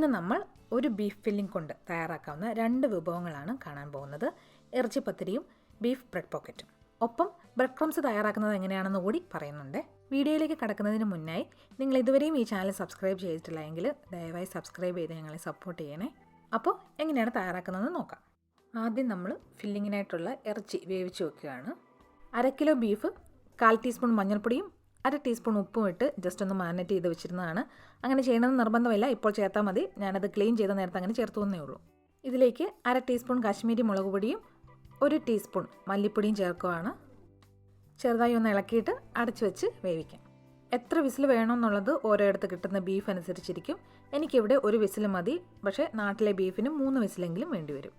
ഇന്ന് നമ്മൾ ഒരു ബീഫ് ഫില്ലിംഗ് കൊണ്ട് തയ്യാറാക്കാവുന്ന 2 വിഭവങ്ങളാണ് കാണാൻ പോകുന്നത്. ഇറച്ചി പത്തിരിയും ബീഫ് ബ്രെഡ് പോക്കറ്റും. ഒപ്പം ബ്രെഡ് ക്രംസ് തയ്യാറാക്കുന്നത് എങ്ങനെയാണെന്ന് കൂടി പറയുന്നുണ്ട്. വീഡിയോയിലേക്ക് കടക്കുന്നതിന് മുന്നായി നിങ്ങൾ ഇതുവരെയും ഈ ചാനൽ സബ്സ്ക്രൈബ് ചെയ്തിട്ടില്ല എങ്കിൽ ദയവായി സബ്സ്ക്രൈബ് ചെയ്ത് ഞങ്ങളെ സപ്പോർട്ട് ചെയ്യണേ. അപ്പോൾ എങ്ങനെയാണ് തയ്യാറാക്കുന്നതെന്ന് നോക്കാം. ആദ്യം നമ്മൾ ഫില്ലിങ്ങിനായിട്ടുള്ള ഇറച്ചി വേവിച്ച് വെക്കുകയാണ്. 1/2 കിലോ ബീഫ് 1/4 ടീസ്പൂൺ മഞ്ഞൾപ്പൊടിയും 1/2 ടീസ്പൂൺ ഉപ്പും ഇട്ട് ജസ്റ്റ് ഒന്ന് മാരിനേറ്റ് ചെയ്ത് വെച്ചിരുന്നതാണ്. അങ്ങനെ ചെയ്യണമെന്ന് നിർബന്ധമില്ല, ഇപ്പോൾ ചേർത്താൽ മതി. ഞാനത് ക്ലീൻ ചെയ്ത നേരത്തെ അങ്ങനെ ചേർത്തു എന്നേ ഉള്ളൂ. ഇതിലേക്ക് 1/2 ടീസ്പൂൺ കാശ്മീരി മുളക് പൊടിയും 1 ടീസ്പൂൺ മല്ലിപ്പൊടിയും ചേർക്കുകയാണ്. ചെറുതായി ഒന്ന് ഇളക്കിയിട്ട് അടച്ചു വെച്ച് വേവിക്കാം. എത്ര വിസിൽ വേണമെന്നുള്ളത് ഓരോയിടത്ത് കിട്ടുന്ന ബീഫ് അനുസരിച്ചിരിക്കും. എനിക്കിവിടെ 1 വിസിൽ മതി, പക്ഷേ നാട്ടിലെ ബീഫിന് 3 വിസിലെങ്കിലും വേണ്ടി വരും.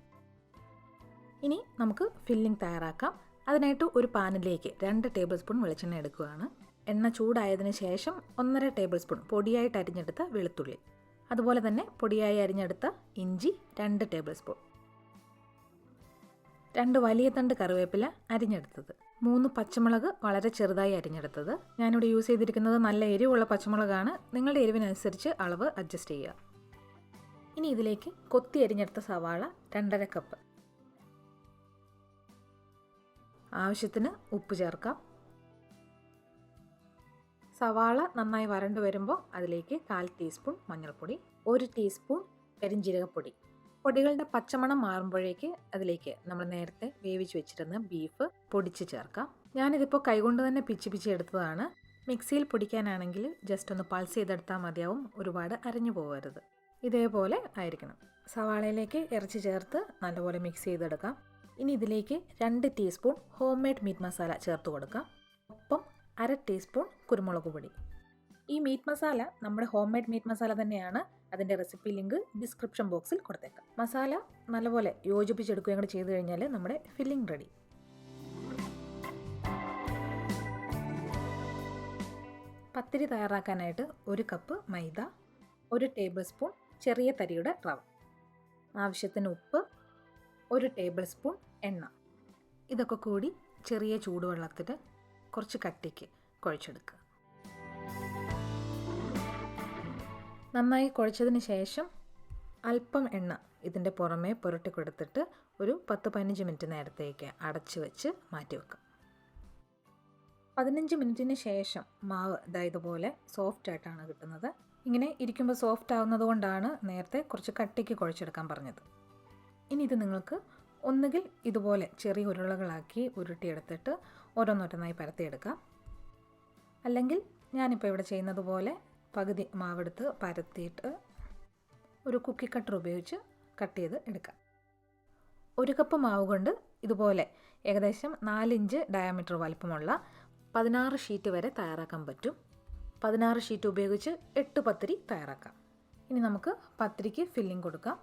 ഇനി നമുക്ക് ഫില്ലിംഗ് തയ്യാറാക്കാം. അതിനായിട്ട് ഒരു പാനിലേക്ക് 2 ടേബിൾ സ്പൂൺ വെളിച്ചെണ്ണ എടുക്കുകയാണ്. എണ്ണ ചൂടായതിനു ശേഷം 1.5 ടേബിൾ സ്പൂൺ പൊടിയായിട്ട് അരിഞ്ഞെടുത്ത വെളുത്തുള്ളി, അതുപോലെ തന്നെ പൊടിയായി അരിഞ്ഞെടുത്ത ഇഞ്ചി 2 ടേബിൾ സ്പൂൺ, 2 വലിയ തണ്ട് കറിവേപ്പില അരിഞ്ഞെടുത്തത്, 3 പച്ചമുളക് വളരെ ചെറുതായി അരിഞ്ഞെടുത്തത്. ഞാനിവിടെ യൂസ് ചെയ്തിരിക്കുന്നത് നല്ല എരിവുള്ള പച്ചമുളകാണ്. നിങ്ങളുടെ എരിവിനനുസരിച്ച് അളവ് അഡ്ജസ്റ്റ് ചെയ്യുക. ഇനി ഇതിലേക്ക് കൊത്തി അരിഞ്ഞെടുത്ത സവാള 2.5 കപ്പ്, ആവശ്യത്തിന് ഉപ്പ് ചേർക്കാം. സവാള നന്നായി വരണ്ടു വരുമ്പോൾ അതിലേക്ക് 1/4 ടീസ്പൂൺ മഞ്ഞൾപ്പൊടി, 1 ടീസ്പൂൺ പെരിഞ്ജീരകപ്പൊടി. പൊടികളുടെ പച്ചമണം മാറുമ്പോഴേക്ക് അതിലേക്ക് നമ്മൾ നേരത്തെ വേവിച്ച് വെച്ചിരുന്ന ബീഫ് പൊടിച്ച് ചേർക്കാം. ഞാനിതിപ്പോൾ കൈകൊണ്ട് തന്നെ പിച്ചി എടുത്തതാണ്. മിക്സിയിൽ പൊടിക്കാനാണെങ്കിൽ ജസ്റ്റ് ഒന്ന് പൾസ് ചെയ്തെടുത്താൽ മതിയാവും, ഒരുപാട് അരഞ്ഞു പോകരുത്. ഇതേപോലെ ആയിരിക്കണം. സവാളയിലേക്ക് ഇറച്ചി ചേർത്ത് നല്ലപോലെ മിക്സ് ചെയ്തെടുക്കാം. ഇനി ഇതിലേക്ക് 2 teaspoon home made meat masala ചേർത്ത് കൊടുക്കാം. ഒപ്പം 1/2 ടീസ്പൂൺ കുരുമുളക് പൊടി. ഈ മീറ്റ് മസാല നമ്മുടെ ഹോം മെയ്ഡ് മീറ്റ് മസാല തന്നെയാണ്. അതിൻ്റെ റെസിപ്പി ലിങ്ക് ഡിസ്ക്രിപ്ഷൻ ബോക്സിൽ കൊടുത്തേക്കാം. മസാല നല്ലപോലെ യോജിപ്പിച്ചെടുക്കുകയും കൂടി ചെയ്ത് കഴിഞ്ഞാൽ നമ്മുടെ ഫില്ലിംഗ് റെഡി. പത്തിരി തയ്യാറാക്കാനായിട്ട് 1 കപ്പ് മൈദ, 1 ടേബിൾ സ്പൂൺ ചെറിയ തരിയുടെ റവ, ആവശ്യത്തിന് ഉപ്പ്, 1 ടേബിൾ സ്പൂൺ എണ്ണ. ഇതൊക്കെ കൂടി ചെറിയ ചൂടുവെള്ളത്തിൽ കുറച്ച് കട്ടിക്ക് കുഴച്ചെടുക്കുക. നന്നായി കുഴച്ചതിന് ശേഷം അല്പം എണ്ണ ഇതിൻ്റെ പുറമേ പുരട്ടി കൊടുത്തിട്ട് ഒരു 10-15 മിനിറ്റ് നേരത്തേക്ക് അടച്ചു വെച്ച് മാറ്റി വെക്കാം. 15 മിനിറ്റിന് ശേഷം മാവ് ഇതുപോലെ സോഫ്റ്റ് ആയിട്ടാണ് കിട്ടുന്നത്. ഇങ്ങനെ ഇരിക്കുമ്പോൾ സോഫ്റ്റ് ആവുന്നത് കൊണ്ടാണ് നേരത്തെ കുറച്ച് കട്ടിക്ക് കുഴച്ചെടുക്കാൻ പറഞ്ഞത്. ഇനി ഇത് നിങ്ങൾക്ക് ഒന്നുകിൽ ഇതുപോലെ ചെറിയ ഉരുളകളാക്കി ഉരുട്ടിയെടുത്തിട്ട് ഓരോന്നോരോന്നായി പരത്തിയെടുക്കാം. അല്ലെങ്കിൽ ഞാനിപ്പോൾ ഇവിടെ ചെയ്യുന്നത് പോലെ പകുതി മാവെടുത്ത് പരത്തിയിട്ട് ഒരു കുക്കി കട്ടർ ഉപയോഗിച്ച് കട്ട് ചെയ്ത് എടുക്കാം. 1 കപ്പ് മാവ് കൊണ്ട് ഇതുപോലെ ഏകദേശം 4 ഇഞ്ച് ഡയാമീറ്റർ വലിപ്പമുള്ള 16 ഷീറ്റ് വരെ തയ്യാറാക്കാൻ പറ്റും. 16 ഷീറ്റ് ഉപയോഗിച്ച് 8 പത്തിരി തയ്യാറാക്കാം. ഇനി നമുക്ക് പത്തിരിക്ക് ഫില്ലിംഗ് കൊടുക്കാം.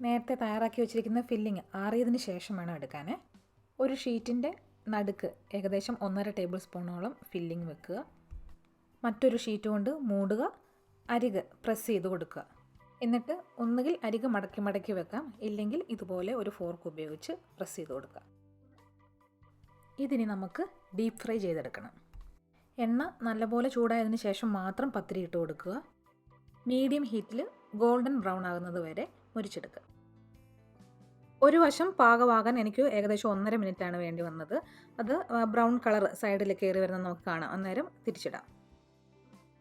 നേരത്തെ തയ്യാറാക്കി വെച്ചിരിക്കുന്ന ഫില്ലിംഗ് ആറിയതിന് ശേഷം വേണം എടുക്കാൻ. ഒരു ഷീറ്റിൻ്റെ നടുക്ക് ഏകദേശം 1.5 ടേബിൾ സ്പൂണോളം ഫില്ലിംഗ് വെക്കുക. മറ്റൊരു ഷീറ്റ് കൊണ്ട് മൂടുക, അരിക് പ്രസ് ചെയ്ത് കൊടുക്കുക. എന്നിട്ട് ഒന്നുകിൽ അരിക് മടക്കി വെക്കാം, ഇല്ലെങ്കിൽ ഇതുപോലെ ഒരു ഫോർക്ക് ഉപയോഗിച്ച് പ്രസ് ചെയ്ത് കൊടുക്കുക. ഇതിനി നമുക്ക് ഡീപ്പ് ഫ്രൈ ചെയ്തെടുക്കണം. എണ്ണ നല്ലപോലെ ചൂടായതിന് ശേഷം മാത്രം പത്തിരി ഇട്ട് കൊടുക്കുക. മീഡിയം ഹീറ്റിൽ ഗോൾഡൻ ബ്രൗൺ ആകുന്നത് വരെ മുരിച്ചെടുക്കുക. ഒരു വശം പാകമാകാൻ എനിക്ക് ഏകദേശം 1.5 മിനിറ്റാണ് വേണ്ടി വന്നത്. അത് ബ്രൗൺ കളർ സൈഡിൽ കയറി വരുന്നത് നമുക്ക് കാണാം. അന്നേരം തിരിച്ചിടാം.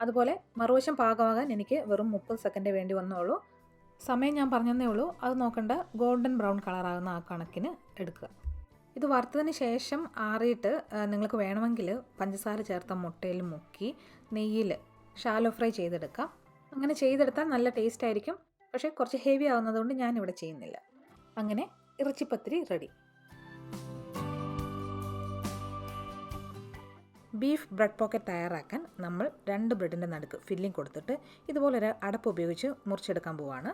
അതുപോലെ മറുവശം പാകമാകാൻ എനിക്ക് വെറും 30 സെക്കൻഡ് വേണ്ടി വന്നോളൂ. സമയം ഞാൻ പറഞ്ഞതേ ഉള്ളൂ, അത് നോക്കണ്ട. ഗോൾഡൻ ബ്രൗൺ കളറാകുന്ന ആ കണക്കിന് എടുക്കുക. ഇത് വറുത്തതിന് ശേഷം ആറിയിട്ട് നിങ്ങൾക്ക് വേണമെങ്കിൽ പഞ്ചസാര ചേർത്ത മുട്ടയിൽ മുക്കി നെയ്യിൽ ഷാലോ ഫ്രൈ ചെയ്തെടുക്കാം. അങ്ങനെ ചെയ്തെടുത്താൽ നല്ല ടേസ്റ്റ് ആയിരിക്കും. പക്ഷേ കുറച്ച് ഹെവി ആവുന്നതുകൊണ്ട് ഞാനിവിടെ ചെയ്യുന്നില്ല. അങ്ങനെ ഇറച്ചിപ്പത്തിരി റെഡി. ബീഫ് ബ്രെഡ് പോക്കറ്റ് തയ്യാറാക്കാൻ നമ്മൾ 2 ബ്രെഡിൻ്റെ നടുക്ക് ഫില്ലിംഗ് കൊടുത്തിട്ട് ഇതുപോലൊരു അടപ്പ് ഉപയോഗിച്ച് മുറിച്ചെടുക്കാൻ പോവുകയാണ്.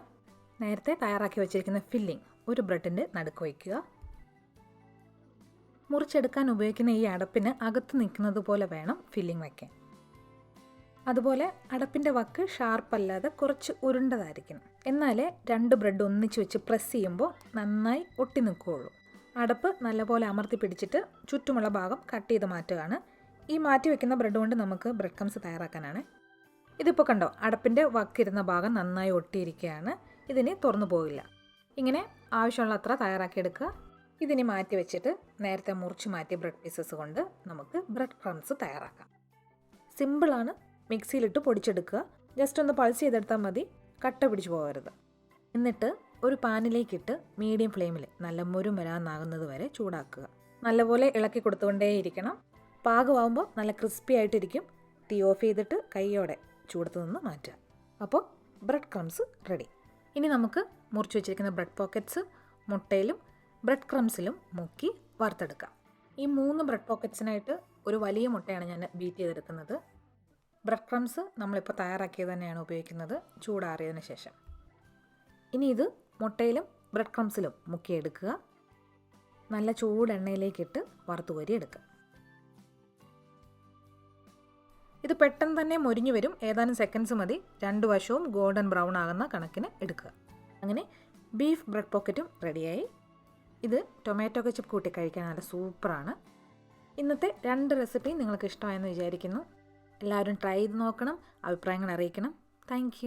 നേരത്തെ തയ്യാറാക്കി വെച്ചിരിക്കുന്ന ഫില്ലിംഗ് ഒരു ബ്രെഡിൻ്റെ നടുക്ക് വയ്ക്കുക. മുറിച്ചെടുക്കാൻ ഉപയോഗിക്കുന്ന ഈ അടപ്പിന് അകത്ത് നിൽക്കുന്നത് പോലെ വേണം ഫില്ലിംഗ് വയ്ക്കാൻ. അതുപോലെ അടപ്പിൻ്റെ വക്ക് ഷാർപ്പല്ലാതെ കുറച്ച് ഉരുണ്ടതായിരിക്കണം. എന്നാലേ 2 ബ്രെഡ് ഒന്നിച്ച് വെച്ച് പ്രസ് ചെയ്യുമ്പോൾ നന്നായി ഒട്ടി നിൽക്കുകയുള്ളൂ. അടപ്പ് നല്ലപോലെ അമർത്തി പിടിച്ചിട്ട് ചുറ്റുമുള്ള ഭാഗം കട്ട് ചെയ്ത് മാറ്റുകയാണ്. ഈ മാറ്റി വെക്കുന്ന ബ്രെഡ് കൊണ്ട് നമുക്ക് ബ്രെഡ് ക്രംസ് തയ്യാറാക്കാനാണ്. ഇതിപ്പോൾ കണ്ടോ, അടപ്പിൻ്റെ വക്കിരുന്ന ഭാഗം നന്നായി ഒട്ടിയിരിക്കുകയാണ്. ഇതിനി തുറന്നു പോകില്ല. ഇങ്ങനെ ആവശ്യമുള്ള അത്ര തയ്യാറാക്കിയെടുക്കുക. ഇതിനി മാറ്റി വെച്ചിട്ട് നേരത്തെ മുറിച്ച് മാറ്റിയ ബ്രെഡ് പീസസ് കൊണ്ട് നമുക്ക് ബ്രെഡ് ക്രംസ് തയ്യാറാക്കാം. സിമ്പിളാണ്. മിക്സിയിലിട്ട് പൊടിച്ചെടുക്കുക. ജസ്റ്റ് ഒന്ന് പൾസ് ചെയ്തെടുത്താൽ മതി, കട്ട പിടിച്ച് പോകരുത്. എന്നിട്ട് ഒരു പാനിലേക്കിട്ട് മീഡിയം ഫ്ലെയിമിൽ നല്ല മുരുമുരാന്നാകുന്നത് വരെ ചൂടാക്കുക. നല്ലപോലെ ഇളക്കി കൊടുത്തുകൊണ്ടേയിരിക്കണം. പാകമാകുമ്പോൾ നല്ല ക്രിസ്പി ആയിട്ടിരിക്കും. തീ ഓഫ് ചെയ്തിട്ട് കൈയോടെ ചൂടത്ത് നിന്ന് മാറ്റുക. അപ്പോൾ ബ്രെഡ് ക്രംസ് റെഡി. ഇനി നമുക്ക് മുറിച്ച് വെച്ചിരിക്കുന്ന ബ്രെഡ് പോക്കറ്റ്സ് മുട്ടയിലും ബ്രെഡ് ക്രംസിലും മുക്കി വറുത്തെടുക്കാം. ഈ 3 ബ്രെഡ് പോക്കറ്റ്സിനായിട്ട് ഒരു വലിയ മുട്ടയാണ് ഞാൻ ബീറ്റ് ചെയ്തെടുക്കുന്നത്. ബ്രെഡ് ക്രംസ് നമ്മളിപ്പോൾ തയ്യാറാക്കിയത് തന്നെയാണ് ഉപയോഗിക്കുന്നത്, ചൂടാറിയതിന് ശേഷം. ഇനി ഇത് മുട്ടയിലും ബ്രെഡ് ക്രംസിലും മുക്കിയെടുക്കുക. നല്ല ചൂടെണ്ണയിലേക്കിട്ട് വറുത്ത് കോരിയെടുക്കുക. ഇത് പെട്ടെന്ന് തന്നെ മൊരിഞ്ഞു വരും. ഏതാനും സെക്കൻഡ്സ് മതി. 2 വശവും ഗോൾഡൻ ബ്രൗൺ ആകുന്ന കണക്കിന് എടുക്കുക. അങ്ങനെ ബീഫ് ബ്രെഡ് പോക്കറ്റും റെഡിയായി. ഇത് ടൊമാറ്റോ കെച്ചപ്പ് കൂട്ടി കഴിക്കാൻ നല്ല സൂപ്പറാണ്. ഇന്നത്തെ 2 റെസിപ്പിയും നിങ്ങൾക്ക് ഇഷ്ടമായെന്ന് വിചാരിക്കുന്നു. എല്ലാവരും ട്രൈ ചെയ്ത് നോക്കണം, അഭിപ്രായങ്ങൾ അറിയിക്കണം. താങ്ക്